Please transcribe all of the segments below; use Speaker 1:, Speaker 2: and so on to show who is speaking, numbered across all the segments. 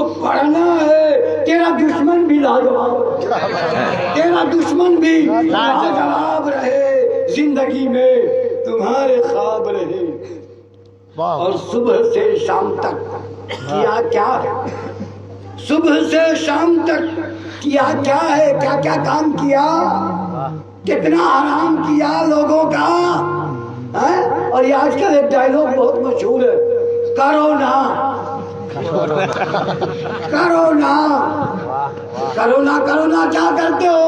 Speaker 1: کو پڑھنا ہے تیرا دشمن بھی لاجواب، تیرا دشمن بھی لاجواب رہے، زندگی میں تمہارے خواب رہے۔ اور صبح سے شام تک کیا کیا ہے، صبح سے شام تک کیا کیا ہے، کیا کیا کام کیا، کتنا آرام کیا لوگوں کا۔ اور یہ آج کل ایک ڈائلاگ بہت مشہور ہے، کرونا کرونا کرونا کرونا کیا کرتے ہو؟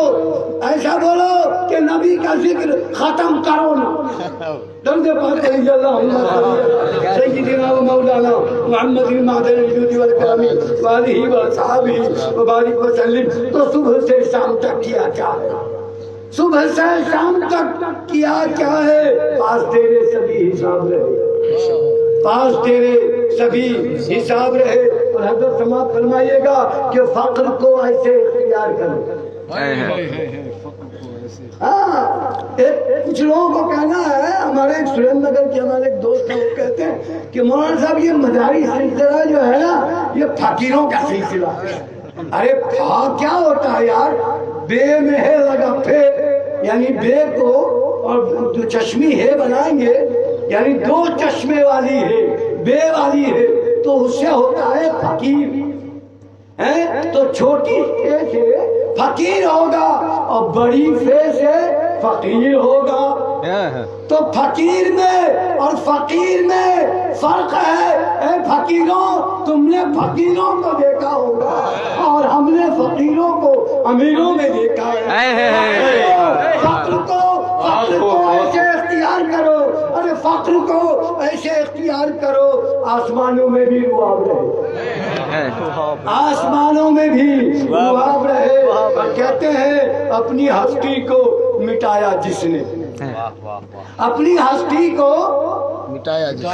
Speaker 1: ایسا بولو کہ نبی کا ذکر ختم کرو نا۔ درود پاک علی اللہ سیدنا و مولانا محمد المعدن الجود والکرم وآلہ وصحبہ وبارک وسلم۔ تو صبح سے شام تک کیا کیا ہے، صبح سے شام تک کیا کیا ہے، پاس تیرے سبھی حساب رہے، پاس تیرے سبھی حساب رہے۔ اور حضرت سماعت فرمائیے گا کہ فقر کو ایسے اختیار کرو۔ کچھ لوگوں کو کہنا ہے، ہمارے ایک سریندر نگر کے ہمارے ایک دوست ہیں، وہ کہتے ہیں کہ مولانا صاحب یہ مداری سلسلہ جو ہے نا یہ فقیروں کا سلسلہ ہے۔ ارے کیا ہوتا ہے یار، بے میں ہے لگا پھے، یعنی بے کو اور جو چشمی ہے بنائیں گے، یعنی دو چشمے والی ہے، بے والی ہے، تو اس سے ہوتا ہے فقیر۔ تو چھوٹی فے سے فقیر ہوگا اور بڑی فے سے فقیر ہوگا۔ تو فقیر میں اور فقیر میں فرق ہے۔ اے فقیروں، تم نے فقیروں کو دیکھا ہوگا اور ہم نے فقیروں کو امیروں میں دیکھا ہے۔ فقر کو ایسے اختیار کرو، ارے فقر کو ایسے اختیار کرو، آسمانوں میں بھی رواب رہے، آسمانوں میں بھی رواب رہے۔ کہتے ہیں اپنی ہستی کو مٹایا جس نے، اپنی ہستی کو مٹایا جس نے،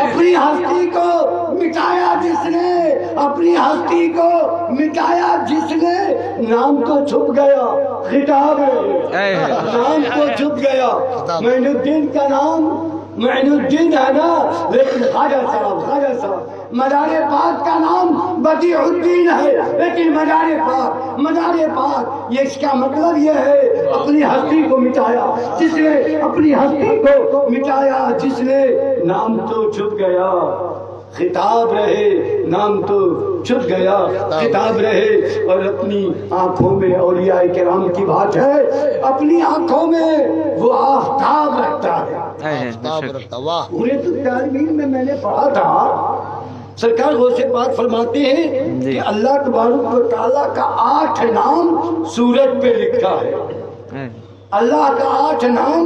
Speaker 1: اپنی ہستی کو مٹایا جس نے، اپنی ہستی کو مٹایا جس نے، نام تو چھپ گیا خطاب ہے، نام تو چھپ گیا۔ معین الدین کا نام معین الدین ہے نا، لیکن خواجہ صاحب مزار پاک کا نام بدیع الدین ہے، لیکن مزار پاک، یہ اس کا مطلب یہ ہے اپنی ہستی کو مٹایا جس نے، اپنی ہستی کو مٹایا جس نے، نام تو چھپ گیا خطاب رہے، نام تو چھپ گیا خطاب رہے۔ اور اپنی آنکھوں میں اولیاء کرام کی بات ہے، اپنی آنکھوں میں وہ آفتاب رکھتا ہے۔ پورے تعلیم میں نے پڑھا تھا، سرکار غوث پاک فرماتے ہیں کہ اللہ تبارک و تعالیٰ کا 8 نام سورج پہ لکھا ہے، اللہ کا 8 نام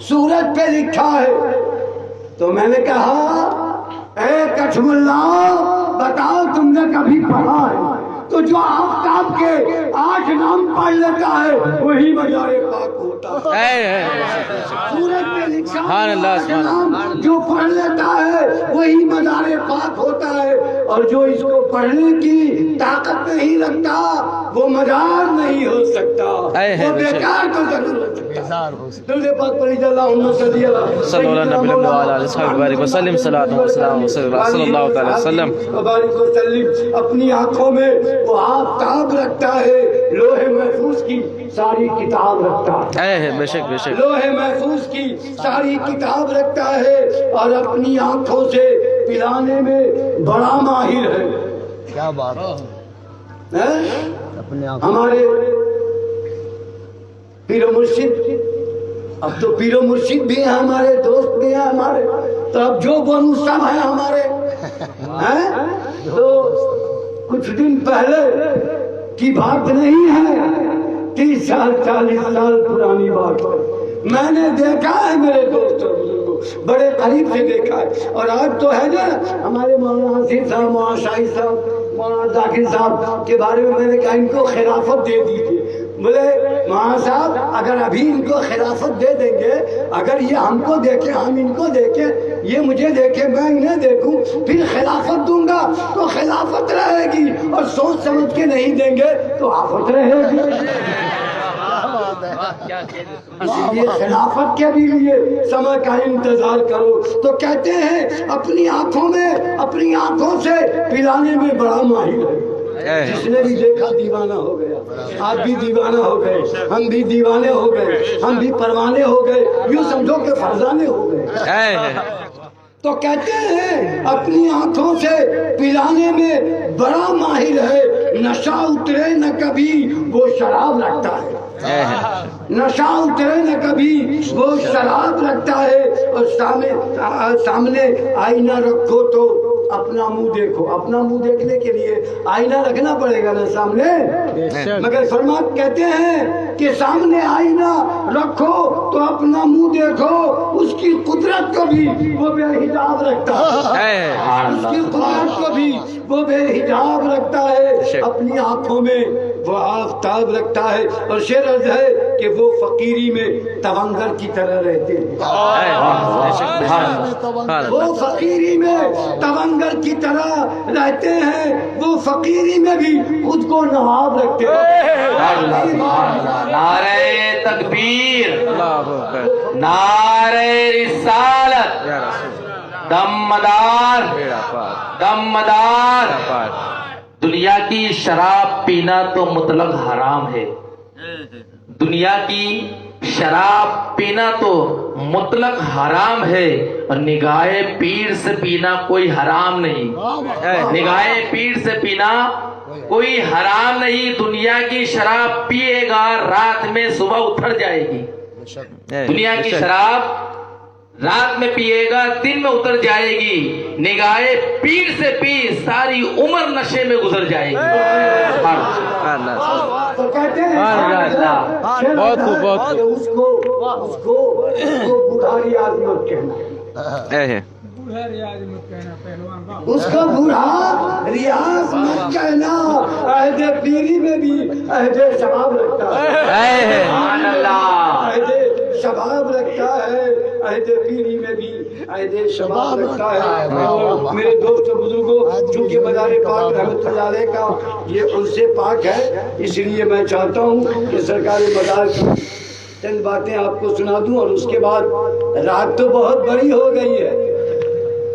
Speaker 1: سورج پہ لکھا ہے۔ تو میں نے کہا اے کچھ اللہ بتاؤ تم نے کبھی پڑھا ہے؟ تو جو آفتاب کے 8 نام پڑھ لیتا ہے وہی مزار پاک ہوتا ہے۔ سورج پہ لکھا 8 نام جو پڑھ لیتا ہے وہی مزار پاک ہوتا ہے، اور جو اس کو پڑھنے کی طاقت نہیں رکھتا وہ مزار نہیں ہو سکتا، وہ بیکار تو ضرور ہو سکتا۔ درود پاک پڑھی جائے، اللہم صلی علی
Speaker 2: وسلم وسلم صلاۃ و سلام صلی اللہ تعالی وسلم
Speaker 1: وبارک وسلم۔ اپنی آنکھوں میں وہ آفتاب رکھتا ہے، لوح محفوظ کی ساری کتاب رکھتا ہے،
Speaker 2: بے شک بے شک،
Speaker 1: لوح محفوظ کی ساری کتاب رکھتا ہے، اور اپنی آنکھوں سے پلانے میں بڑا ماہر ہے۔
Speaker 3: کیا بات ہے،
Speaker 1: ہمارے پیر و مرشد، اب تو پیر و مرشد بھی ہیں ہمارے، دوست بھی ہیں ہمارے، تو اب جو بنو سب ہیں ہمارے ہیں۔ تو کچھ دن پہلے کی بات نہیں ہے، 30 سال 40 سال پرانی بات ہے، میں نے دیکھا ہے میرے دوستوں بزرگوں، بڑے قریب سے دیکھا ہے۔ اور آج تو ہے نا ہمارے مولانا حسین صاحب، مولانا شاہد صاحب، مولانا ذاکر صاحب کے بارے میں نے کہا ان کو خلافت دے دیجیے۔ بولے مولانا صاحب اگر ابھی ان کو خلافت دے دیں گے، اگر یہ ہم کو دیکھیں ہم ان کو دیکھیں، یہ مجھے دیکھیں میں انہیں دیکھوں، پھر خلافت دوں گا تو خلافت رہے گی، اور سوچ سمجھ کے نہیں دیں گے تو آفت رہے گی۔ اسی لیے خلافت کے بھی لیے سمے کا انتظار کرو. تو کہتے ہیں اپنی آنکھوں سے پلانے میں بڑا ماہر ہے. جس نے بھی دیکھا دیوانہ ہو گیا. آپ بھی دیوانہ ہو گئے, ہم بھی دیوانے ہو گئے, ہم بھی پروانے ہو گئے, یوں سمجھو کہ فرزانے ہو گئے. تو کہتے ہیں اپنی آنکھوں سے پلانے میں بڑا ماہر ہے. نشہ اترے نہ کبھی وہ شراب رکھتا ہے. نشہ اترے نہ کبھی وہ شراب رکھتا ہے. اور سامنے آئینہ رکھو تو اپنا منہ دیکھو. اپنا منہ دیکھنے کے لیے آئینہ رکھنا پڑے گا نا سامنے. مگر فرمان کہتے ہیں کہ سامنے آئینہ رکھو تو اپنا منہ دیکھو. اس کی قدرت کو بھی وہ بے حجاب رکھتا ہے. اس کی قدرت کو بھی وہ بے حجاب رکھتا ہے. اپنی آنکھوں میں وہ آفتاب رکھتا ہے. اور شعر عرض ہے کہ وہ فقیری میں تونگر کی طرح رہتے ہیں. وہ فقیری میں تونگر کی طرح رہتے ہیں. وہ فقیری میں بھی خود کو نواب رکھتے ہیں.
Speaker 4: نعرہ تکبیر, نعرہ رسالت, دمدار دنیا کی شراب پینا تو مطلق حرام ہے. دنیا کی شراب پینا تو مطلق حرام ہے. اور نگاہ پیر سے پینا کوئی حرام نہیں. نگاہ پیر سے پینا کوئی حرام نہیں. دنیا کی شراب پیے گا رات میں صبح اتر جائے گی. دنیا کی شراب رات میں پیے گا دن میں اتر جائے گی. نگاہ پیر سے پی ساری عمر نشے میں گزر جائے گی.
Speaker 1: تو کہتے ہیں
Speaker 2: بہت خوب.
Speaker 1: اس کو بڑھاری عظمت کہنا ہے. اس کو بوڑھا ریاض مت کہنا. عہد پیری میں بھی عہد شباب رکھتا ہے. عہد شباب رکھتا ہے. عہد پیری میں بھی عہد شباب رکھتا ہے. میرے دوست بزرگوں, چونکہ مزار پاک رحمت اللہ علیہ کا یہ ان سے پاک ہے, اس لیے میں چاہتا ہوں کہ سرکار مزار کی چند باتیں آپ کو سنا دوں. اور اس کے بعد رات تو بہت بڑی ہو گئی ہے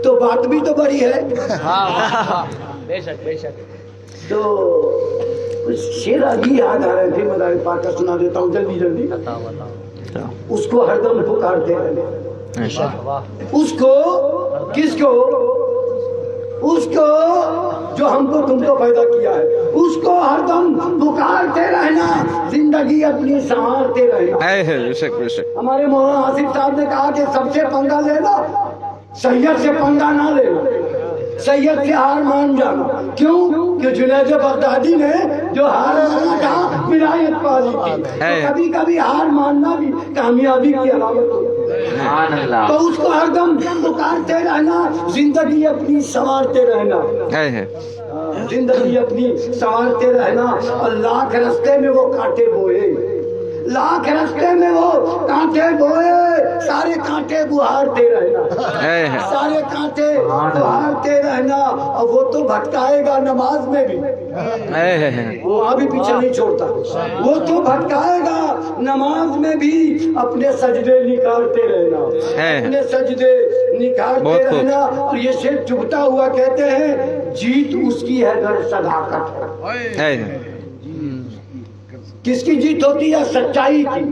Speaker 1: تو بات بھی تو بڑی ہے.
Speaker 2: بے شک بے شک.
Speaker 1: تو کچھ شعر ابھی یاد آ رہے تھے, مدار پاک کا سنا دیتا ہوں جلدی جلدی. اس کو ہر دم پکارتے رہنا. اس کو کس کو؟ اس کو جو ہم کو تم کو پیدا کیا ہے. اس کو ہر دم پکارتے رہنا. زندگی اپنی سنوارتے رہنا. ہمارے مولانا آصف صاحب نے کہا کہ سب سے پنگا لینا, سید سے پنگا نہ لینا, سید سے ہار مان جانا. کیوں کہ جنید بغدادی نے جو ہار مانا تھا ولایت پالی تھی. کبھی کبھی ہار ماننا بھی کامیابی کی علامت ہوتی ہے. تو اس کو ہر دم پکارتے رہنا. زندگی اپنی سنوارتے رہنا. زندگی اپنی سنوارتے رہنا. اور لاکھ رستے میں وہ کانٹے بوئے, لاکھ رستے میں وہ کانٹے بوئے, سارے کانٹے بہارتے رہنا. سارے کانٹے بہارتے رہنا. اور وہ تو بھٹکائے گا نماز میں بھی, وہ ابھی پیچھے نہیں چھوڑتا. وہ تو بھٹکائے گا نماز میں بھی. اپنے سجدے نکالتے رہنا, اپنے سجدے نکالتے رہنا. اور یہ شعر چبھتا ہوا کہتے ہیں جیت اس کی ہے گر صداقت ہے. کس کی جیت ہوتی ہے؟ سچائی کی.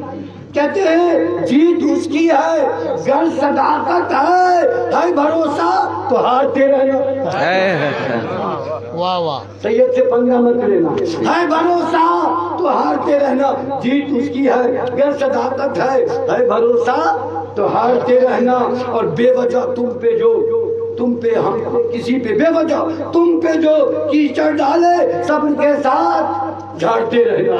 Speaker 1: کہتے ہیں جیت اس کی ہے گر صداقت ہے بھروسہ تو ہارتے رہنا.
Speaker 3: واہ واہ.
Speaker 1: سید سے پنگا مت لینا. ہے بھروسہ تو ہارتے رہنا. جیت اس کی ہے گر صداقت ہے بھروسہ تو ہارتے رہنا. اور بے وجہ تم پہ ہم کسی پہ بے وجہ تم پہ جو کیچڑ ڈالے صبر کے ساتھ جھاڑتے رہنا.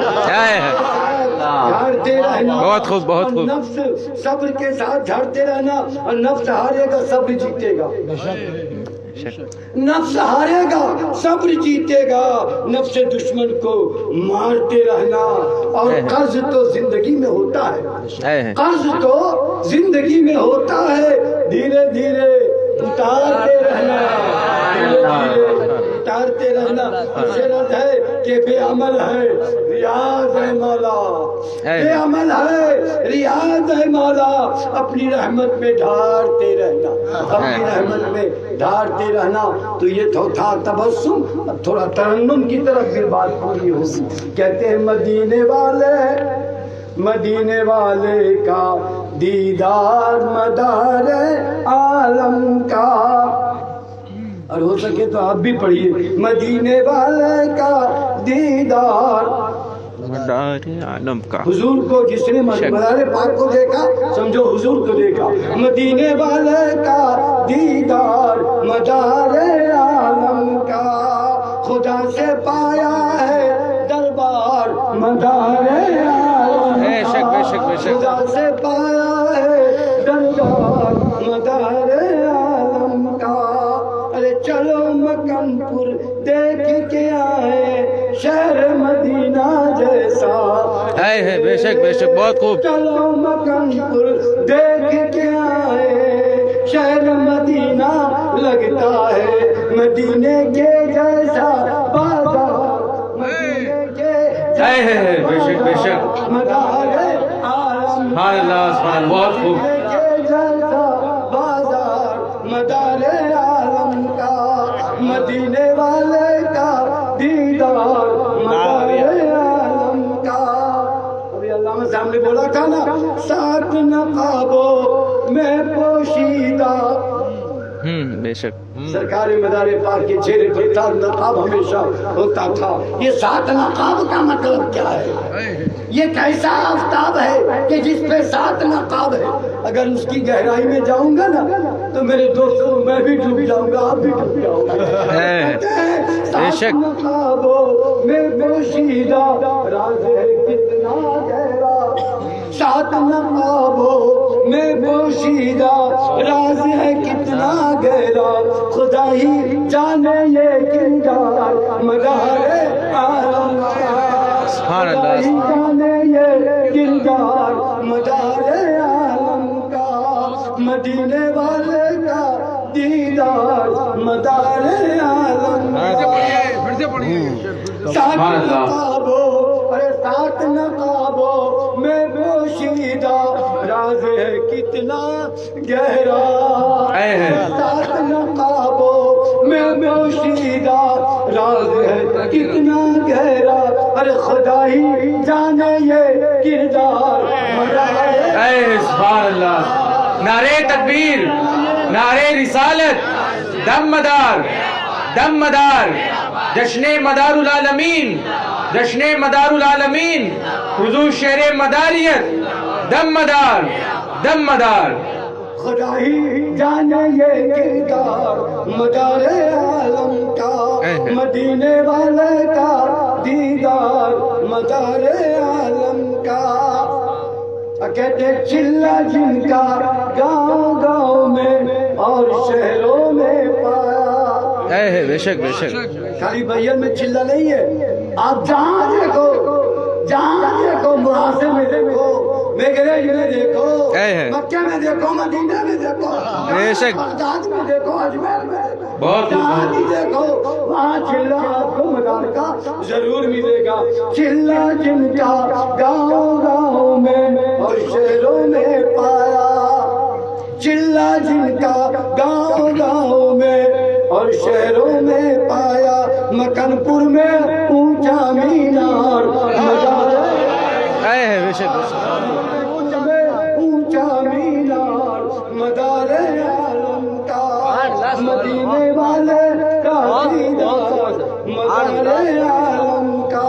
Speaker 1: جھاڑتے رہنا.
Speaker 2: بہت خوب بہت خوب.
Speaker 1: نفس صبر کے ساتھ جھاڑتے رہنا. اور نفس ہارے گا صبر جیتے گا. نفس ہارے گا صبر جیتے گا. نفس دشمن کو مارتے رہنا. اور قرض تو زندگی میں ہوتا ہے, قرض تو زندگی میں ہوتا ہے. دھیرے دھیرے اتارتے رہنا. دھیرے دھیرے لوٹارتے رہنا بصیرت ہے کہ بے عمل ہے ریاض ہے مولا، بے عمل ہے ریاض ہے مولا، اپنی رحمت میں ڈھارتے رہنا، اپنی رحمت میں ڈھارتے رہنا۔ تو یہ تو تھا تبسم، اب تھوڑا ترنم کی طرف بھی بات پوری ہوگی۔ کہتے ہیں مدینے والے، مدینے والے کا دیدار مدار عالم کا، اور ہو سکے تو آپ بھی پڑھیے، مدینے والے کا دیدار
Speaker 2: مدار عالم کا۔
Speaker 1: حضور کو جس نے مدار پاک کو دیکھا سمجھو حضور کو دیکھا، مدینے والے کا دیدار مدار عالم کا، خدا سے پایا ہے دربار مدار عالم
Speaker 2: بے شک بے شک بے شک،
Speaker 1: خدا سے پایا ہے دربار مدار عالم کا۔ ارے چلو مکن پور دیکھ کے آئے شہر مدینہ جیسا،
Speaker 2: ہے بے شک بے شک، بہت خوب۔
Speaker 1: چلو مکن پور دیکھ کے آئے شہر مدینہ لگتا ہے مدینے کے جیسا بازار، مدینے کے
Speaker 2: ہے بے شک بے شک،
Speaker 1: مدار عالم
Speaker 2: سبحان اللہ سبحان اللہ، بہت خوب۔
Speaker 1: کے جیسا بازار مدار عالم کا، مدینے والے کا دیدار مدار عالم کا۔ ابھی علامہ صاحب نے بولا تھا نا، سات نقابوں میں پوشیدہ،
Speaker 2: بے شک،
Speaker 1: سرکار مدار پاک کے چہرے پر سات نقاب ہمیشہ ہوتا تھا۔ یہ سات نقاب کا مطلب کیا ہے؟ یہ کیسا آفتاب ہے کہ جس پہ سات نقاب ہے؟ اگر اس کی گہرائی میں جاؤں گا نا تو میرے دوستوں میں بھی ڈوب جاؤں گا، آپ بھی ڈوب جاؤ گا۔
Speaker 2: بے شک،
Speaker 1: سات نقابوں میں پوشیدہ راز ہے کتنا گہرا، سات نقابوں میں پوشیدہ راز ہے کتنا گہرا، خدا ہی جانے یہ کردار مدار عالم کا،
Speaker 2: سبحان اللہ،
Speaker 1: خدا ہی جانے یہ کردار مدار عالم کا، مدینے والے کا دیدار مدار عالم کا۔ سات نقابوں، ارے سات نقابوں میں پوشیدہ راز ہے کتنا گہرا، سات نقابوں میں پوشیدہ راز ہے کتنا گہرا، ارے خدا ہی جانے یہ کردار مدار
Speaker 2: سبحان اللہ، نعرے تکبیر، نعرے رسالت، دم مدار، دم مدار، جشن مدار العالمین، جشن مدار العالمین، حضور شہر مداریت، دم مدار، دم مدار۔
Speaker 1: خدا ہی جانے یہ کردار مدار عالم کا، مدینے والے کا دیدار مدار عالم کا۔ کہتے چلا جن کا گاؤں گاؤں میں اور شہروں میں پایا،
Speaker 2: بے شک بے شک،
Speaker 1: خالی بیان میں چلا نہیں ہے، آپ جہاں دیکھو، جہاں دیکھو، محاسے میں دیکھو، میگریج میں دیکھو، مکہ میں دیکھو، مدینہ میں دیکھو،
Speaker 2: بے شک،
Speaker 1: بغداد میں دیکھو، اجمیر میں دیکھو،
Speaker 2: بہت
Speaker 1: جہاں بھی دیکھو وہاں چلا آپ کو مدار کا ضرور ملے گا۔ چلا جن کا گاؤں گاؤں میں اور شہروں میں پایا، چلا جن کا گاؤں گاؤں میں اور شہروں میں پایا، مکن پور میں اونچا مینار مدار
Speaker 2: بے شک بے شک،
Speaker 1: اونچا مینار مدار عالم کا، مدینے والے کا دیدار مدار عالم کا۔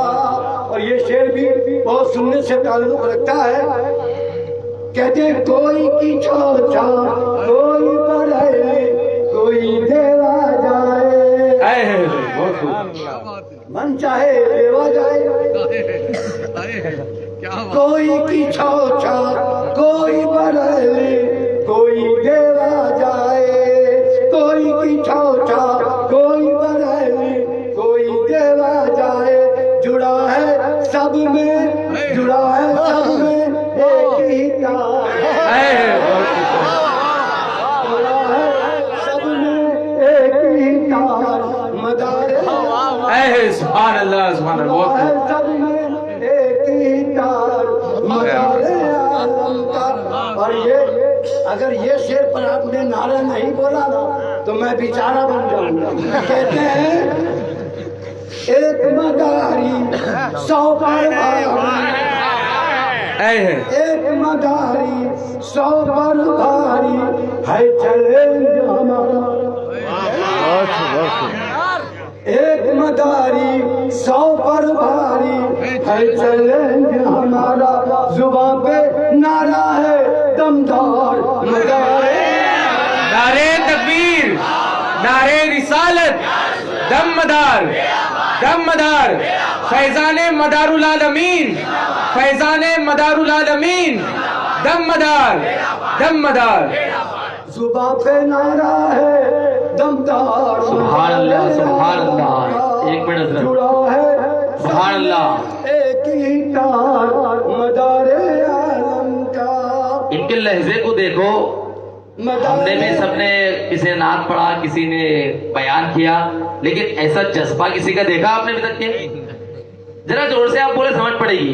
Speaker 1: اور یہ شعر بھی بہت سننے سے تعلق رکھتا ہے۔ کہتے کوئی کی چھوچا کوئی بڑھے کوئی دیوا جائے، من چاہے دیوا جائے، کوئی کی چھوچا کوئی بڑھے کوئی دیوا جائے، کوئی کی چھوچا کوئی بڑھے کوئی دیوا جائے، جڑا ہے سب میں، جڑا ہے سب میں ایک ہی تار، جڑا ہے سب میں ایک ہی تار مدار
Speaker 2: ہے سبحان اللہ سبحان اللہ
Speaker 1: جڑا ہے سب میں ایک ہی تار مدار عالم کا۔ اور یہ اگر یہ شعر پر آپ نے نعرہ نہیں بولا نا تو میں بیچارہ بن جاؤں گا۔ کہتے ہیں ایک مداری 100 پر بھاری، ایک مداری 100 پر بھاری ہے چیلنج ہمارا۔ ایک مداری 100 پر بھاری ہے چیلنج ہمارا، زبان پہ نعرہ ہے دمدار مدار
Speaker 2: نعرے تکبیر، نعرے رسالت، دم مدار، دم مدار، فیضان مدار العالمین، فیضان مدار العالمین، دم مدار، دم مدار۔
Speaker 1: زبان پہ نعرہ ہے دمدار
Speaker 4: سبحان اللہ سبحان اللہ۔ ایک منٹ حضرت،
Speaker 1: جڑا ہے
Speaker 4: سبحان اللہ۔
Speaker 1: ایک ہی تار مدار عالم کا۔
Speaker 4: ان کے لہجے کو دیکھو، ہم نے بھی سب نے کسی نے نعت پڑھا، کسی نے بیان کیا، لیکن ایسا جذبہ کسی کا دیکھا آپ نے ابھی تک کے؟ ذرا زور سے آپ بولے سمجھ پڑے گی،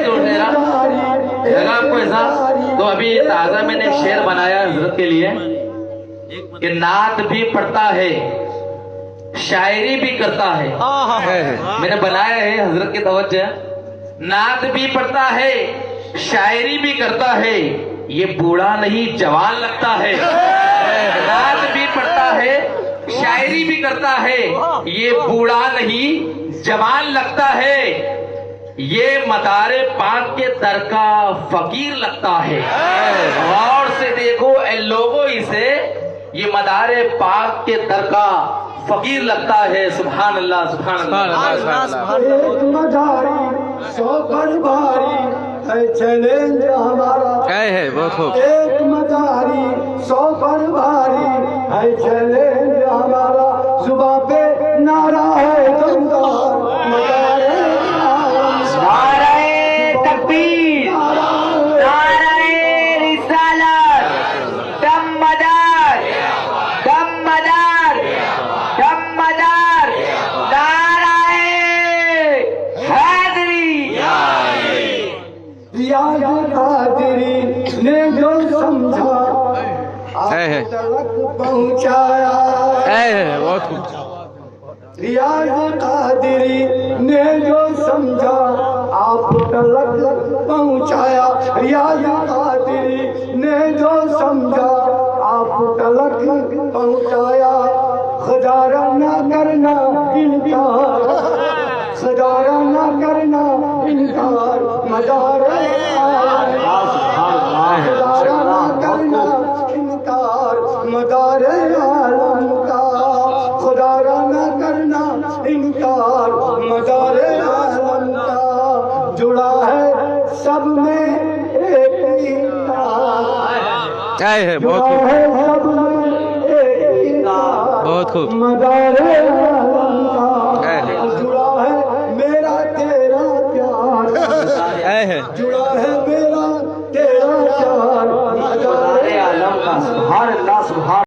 Speaker 4: زور سے لگا آپ کو ایسا؟ تو ابھی تازہ میں نے شعر بنایا حضرت کے لیے کہ نعت بھی پڑھتا ہے شاعری بھی کرتا ہے۔ میں نے بنایا ہے، حضرت کی توجہ، نعت بھی پڑھتا ہے شاعری بھی کرتا ہے، یہ بوڑھا نہیں جوان لگتا ہے۔ نعت بھی پڑھتا ہے شاعری بھی کرتا ہے، یہ بوڑھا نہیں جوان لگتا ہے، یہ مدار پاک کے در کا فقیر لگتا ہے۔ غور سے دیکھو اے لوگو اسے، یہ مدار پاک کے در کا فقیر لگتا ہے۔ سبحان اللہ سبحان اللہ۔
Speaker 1: ایک مداری 100 پر بھاری ہے چیلنج ہمارا،
Speaker 2: ہے بہت خوب۔
Speaker 1: ایک مداری 100 پر بھاری ہے چیلنج ہمارا، زبان پہ نعرہ ہے دمدار مدار عالم کا۔
Speaker 4: نعرہ تکبیر، نعرہ رسالت، دم مدار، دم مدار، دم مدار، نعرہ حیدری۔
Speaker 1: ریاض قادری نے جو سمجھا آپ تک پہنچایا،
Speaker 2: بہت خوب۔
Speaker 1: ریاض قادری نے جو سمجھا آپ تک پہنچایا، ریاض قادری نے جو سمجھا آپ تک پہنچایا، خدارہ نہ کرنا انکار، خدارہ نہ کرنا انکار مدار عالم کا، خدارہ نہ کرنا انکار مدار عالم کا، خدارہ نہ کرنا انکار مدار عالم کا، جڑا ہے سب میں ایک ہی تار،
Speaker 2: بہت
Speaker 1: جڑا
Speaker 2: خوب،
Speaker 1: ہے سب میں ایک ہی تار
Speaker 2: بہت خوب۔
Speaker 1: مدار عالم کا، جڑا ہے میرا تیرا پیار، جڑا ہے میرا تیرا پیار مدار عالم کا۔ سبحان اللہ سبحان